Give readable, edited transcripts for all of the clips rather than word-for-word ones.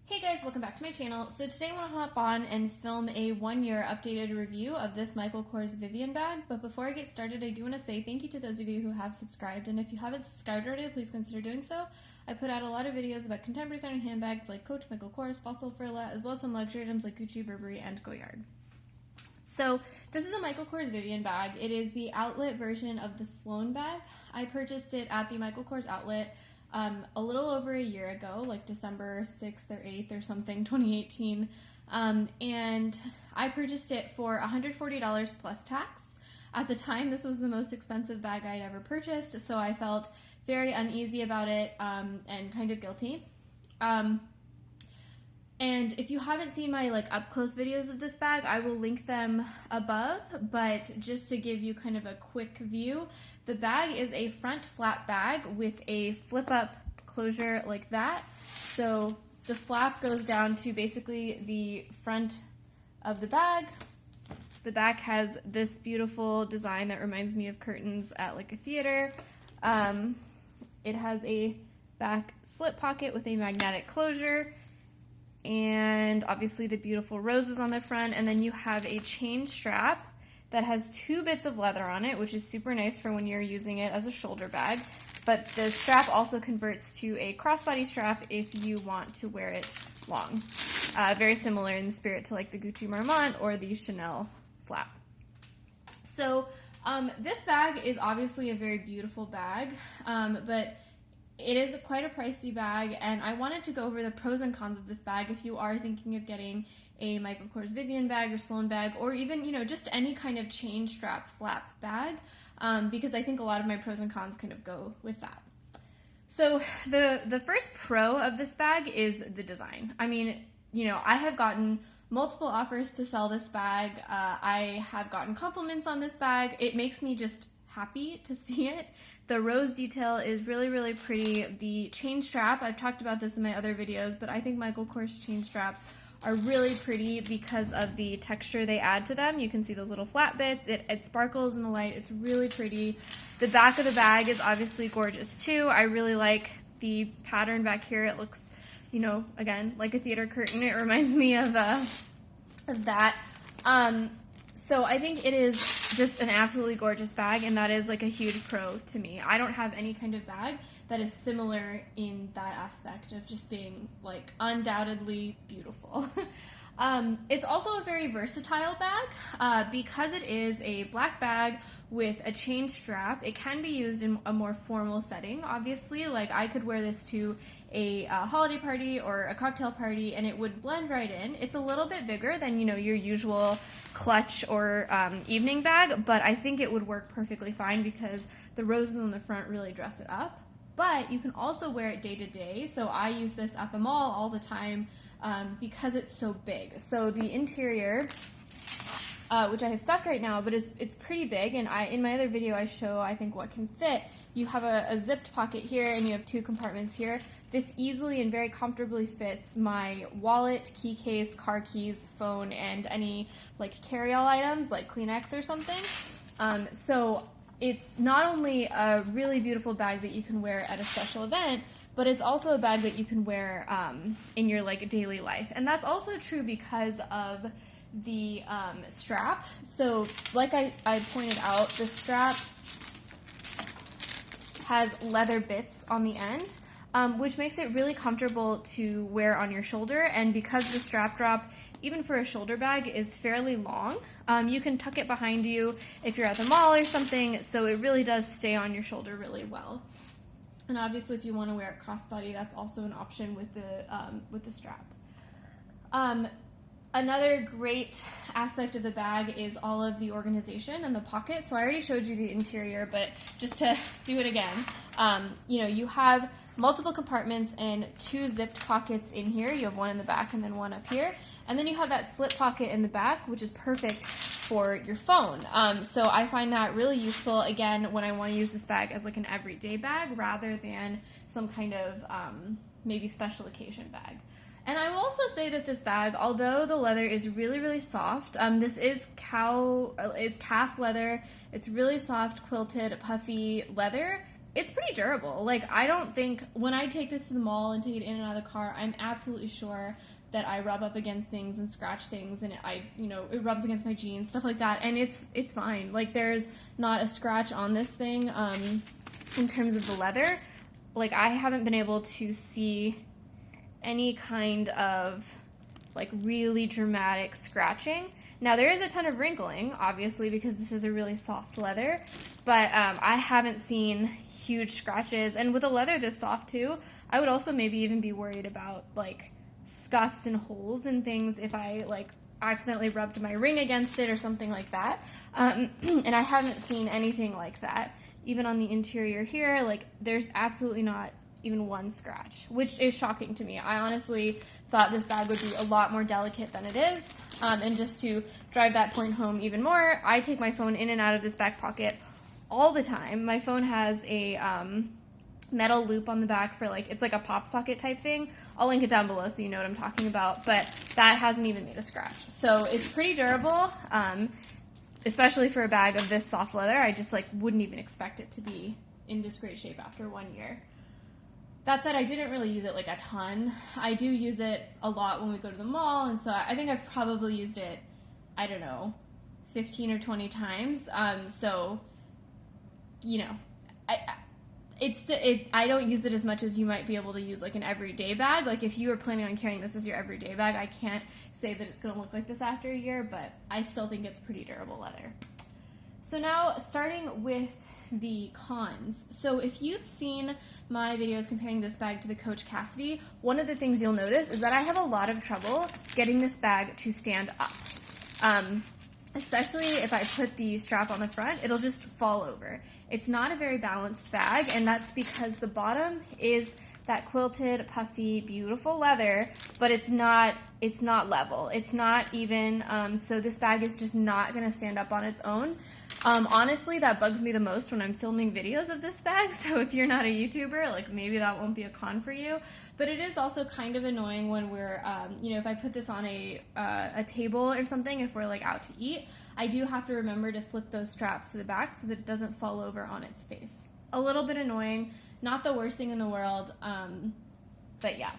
Hey guys, welcome back to my channel. So today I want to hop on and film a 1-year updated review of this Michael Kors Vivianne bag. But before I get started, I do want to say thank you to those of you who have subscribed. And if you haven't subscribed already, please consider doing so. I put out a lot of videos about contemporary designer handbags like Coach, Michael Kors, Fossil, Furla, as well as some luxury items like Gucci, Burberry, and Goyard. So this is a Michael Kors Vivianne bag. It is the outlet version of the Sloan bag. I purchased it at the Michael Kors outlet a little over a year ago, like December 6th or 8th or something, 2018. And I purchased it for $140 plus tax. At the time, this was the most expensive bag I'd ever purchased, so I felt very uneasy about it and kind of guilty. And if you haven't seen my up close videos of this bag, I will link them above, but just to give you kind of a quick view, the bag is a front flap bag with a flip up closure like that. So the flap goes down to basically the front of the bag. The back has this beautiful design that reminds me of curtains at like a theater. It has a back slip pocket with a magnetic closure, and obviously the beautiful roses on the front, and then you have a chain strap that has 2 bits of leather on it, which is super nice for when you're using it as a shoulder bag, but the strap also converts to a crossbody strap if you want to wear it long. Very similar in the spirit to like the Gucci Marmont or the Chanel flap. So this bag is obviously a very beautiful bag, but it is quite a pricey bag, and I wanted to go over the pros and cons of this bag if you are thinking of getting a Michael Kors Vivianne bag or Sloan bag, or even, just any kind of chain strap flap bag, because I think a lot of my pros and cons kind of go with that. So the first pro of this bag is the design. I mean, I have gotten multiple offers to sell this bag. I have gotten compliments on this bag. It makes me just happy to see it. The rose detail is really, really pretty. The chain strap, I've talked about this in my other videos, but I think Michael Kors chain straps are really pretty because of the texture they add to them. You can see those little flat bits. It sparkles in the light. It's really pretty. The back of the bag is obviously gorgeous too. I really like the pattern back here. It looks, again, like a theater curtain. It reminds me of that. So I think it is just an absolutely gorgeous bag, and that is like a huge pro to me. I don't have any kind of bag that is similar in that aspect of just being like undoubtedly beautiful. It's also a very versatile bag because it is a black bag with a chain strap. It can be used in a more formal setting, obviously. Like I could wear this to a holiday party or a cocktail party and it would blend right in. It's a little bit bigger than your usual clutch or evening bag, but I think it would work perfectly fine because the roses on the front really dress it up. But you can also wear it day to day, so I use this at the mall all the time because it's so big. So the interior, which I have stuffed right now, but it's pretty big, and in my other video I show, I think, what can fit. You have a zipped pocket here, and you have 2 compartments here. This easily and very comfortably fits my wallet, key case, car keys, phone, and any carry-all items like Kleenex or something. So it's not only a really beautiful bag that you can wear at a special event, but it's also a bag that you can wear in your daily life. And that's also true because of the strap. So like I pointed out, the strap has leather bits on the end, which makes it really comfortable to wear on your shoulder. And because the strap drop, even for a shoulder bag, is fairly long, you can tuck it behind you if you're at the mall or something, so it really does stay on your shoulder really well. And obviously if you want to wear it crossbody, that's also an option with the strap. Another great aspect of the bag is all of the organization and the pocket. So I already showed you the interior, but just to do it again, you have multiple compartments and 2 zipped pockets in here. You have one in the back and then one up here. And then you have that slip pocket in the back, which is perfect for your phone. So I find that really useful, again, when I want to use this bag as like an everyday bag rather than some kind of maybe special occasion bag. And I will also say that this bag, although the leather is really, really soft, this is calf leather. It's really soft, quilted, puffy leather. it's pretty durable. Like, I don't think, when I take this to the mall and take it in and out of the car, I'm absolutely sure that I rub up against things and scratch things, and it rubs against my jeans, stuff like that, and it's fine. Like, there's not a scratch on this thing. In terms of the leather, like, I haven't been able to see any kind of like really dramatic scratching. Now, there is a ton of wrinkling, obviously, because this is a really soft leather, but I haven't seen huge scratches. And with a leather this soft too, I would also maybe even be worried about like scuffs and holes and things if I like accidentally rubbed my ring against it or something like that. And I haven't seen anything like that. Even on the interior here, like, there's absolutely not even one scratch, which is shocking to me. I honestly thought this bag would be a lot more delicate than it is. And just to drive that point home even more, I take my phone in and out of this back pocket all the time. My phone has a metal loop on the back for like, it's like a pop socket type thing. I'll link it down below so you know what I'm talking about, but that hasn't even made a scratch. So it's pretty durable, especially for a bag of this soft leather. I just like wouldn't even expect it to be in this great shape after 1 year. That said, I didn't really use it like a ton. I do use it a lot when we go to the mall, and so I think I've probably used it, I don't know, 15 or 20 times. So, you know, I don't use it as much as you might be able to use like an everyday bag. Like, if you were planning on carrying this as your everyday bag, I can't say that it's going to look like this after a year, but I still think it's pretty durable leather. So now, starting with the cons. So if you've seen my videos comparing this bag to the Coach Cassidy, one of the things you'll notice is that I have a lot of trouble getting this bag to stand up. Especially if I put the strap on the front, it'll just fall over. It's not a very balanced bag, and that's because the bottom is that quilted, puffy, beautiful leather, but it's not level. It's not even, so this bag is just not gonna stand up on its own. Honestly, that bugs me the most when I'm filming videos of this bag, so if you're not a YouTuber, like, maybe that won't be a con for you. But it is also kind of annoying when we're, if I put this on a table or something, if we're like out to eat, I do have to remember to flip those straps to the back so that it doesn't fall over on its face. A little bit annoying, not the worst thing in the world, but yeah.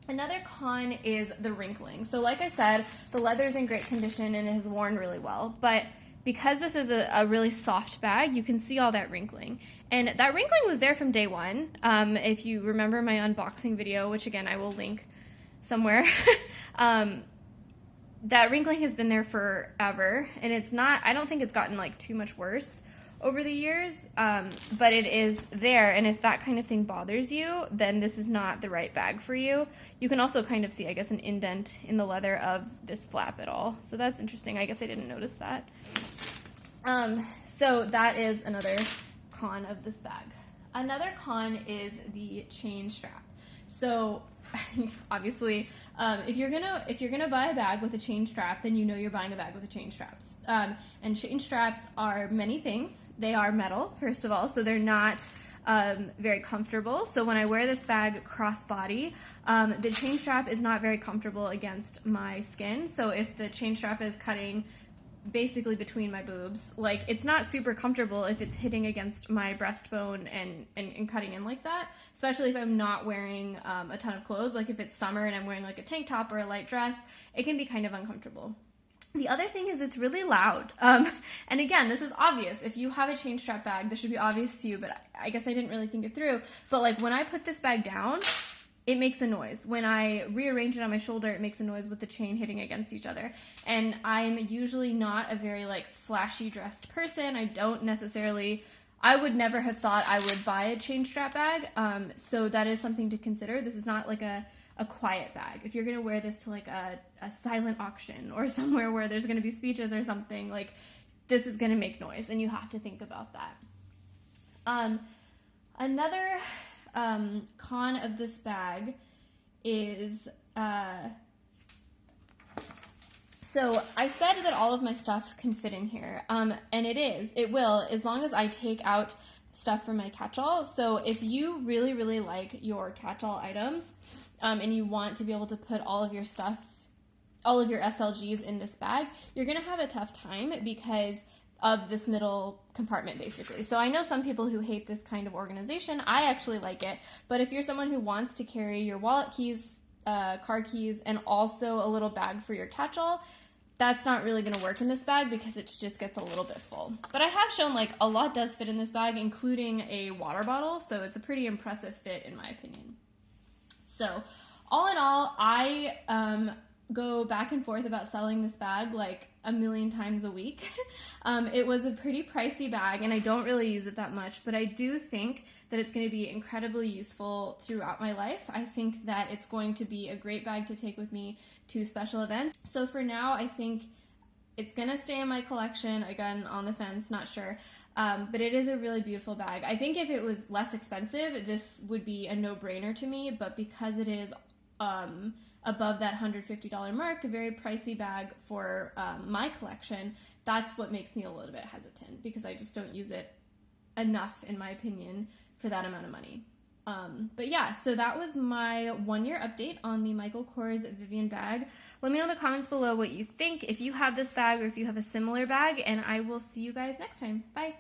Another con is the wrinkling. So like I said, the leather's in great condition and it has worn really well, but because this is a really soft bag, you can see all that wrinkling. And that wrinkling was there from day one. If you remember my unboxing video, which again, I will link somewhere, that wrinkling has been there forever. And I don't think it's gotten like too much worse over the years, but it is there. And if that kind of thing bothers you, then this is not the right bag for you. You can also kind of see, I guess, an indent in the leather of this flap at all. So that's interesting. I guess I didn't notice that. So that is another con of this bag. Another con is the chain strap. So obviously, if you're gonna buy a bag with a chain strap, then you know you're buying a bag with a chain straps. And chain straps are many things. They are metal, first of all, so they're not very comfortable. So when I wear this bag crossbody, the chain strap is not very comfortable against my skin. So if the chain strap is cutting basically between my boobs, like, it's not super comfortable if it's hitting against my breastbone and cutting in like that, especially if I'm not wearing a ton of clothes. Like, if it's summer and I'm wearing like a tank top or a light dress, it can be kind of uncomfortable. The other thing is it's really loud. And again, this is obvious. If you have a chain strap bag, this should be obvious to you, but I guess I didn't really think it through. But like, when I put this bag down, it makes a noise. When I rearrange it on my shoulder, it makes a noise with the chain hitting against each other. And I'm usually not a very like flashy dressed person. I would never have thought I would buy a chain strap bag. So that is something to consider. This is not like a quiet bag. If you're gonna wear this to like a silent auction or somewhere where there's gonna be speeches or something, like, this is gonna make noise, and you have to think about that. Another con of this bag is, so I said that all of my stuff can fit in here, and it will, as long as I take out stuff from my catch-all. So if you really, really like your catch-all items, and you want to be able to put all of your stuff, all of your SLGs in this bag, you're gonna have a tough time because of this middle compartment, basically. So I know some people who hate this kind of organization. I actually like it, but if you're someone who wants to carry your wallet, keys, car keys, and also a little bag for your catch-all, that's not really going to work in this bag because it just gets a little bit full. But I have shown like a lot does fit in this bag, including a water bottle, so it's a pretty impressive fit in my opinion. So all in all, I go back and forth about selling this bag like a million times a week. It was a pretty pricey bag and I don't really use it that much, but I do think that it's going to be incredibly useful throughout my life. I think that it's going to be a great bag to take with me to special events. So for now, I think it's going to stay in my collection. Again, on the fence, not sure. But it is a really beautiful bag. I think if it was less expensive, this would be a no-brainer to me, but because it is above that $150 mark, a very pricey bag for my collection, that's what makes me a little bit hesitant because I just don't use it enough, in my opinion, for that amount of money. But yeah, so that was my 1-year update on the Michael Kors Vivianne bag. Let me know in the comments below what you think, if you have this bag or if you have a similar bag, and I will see you guys next time. Bye!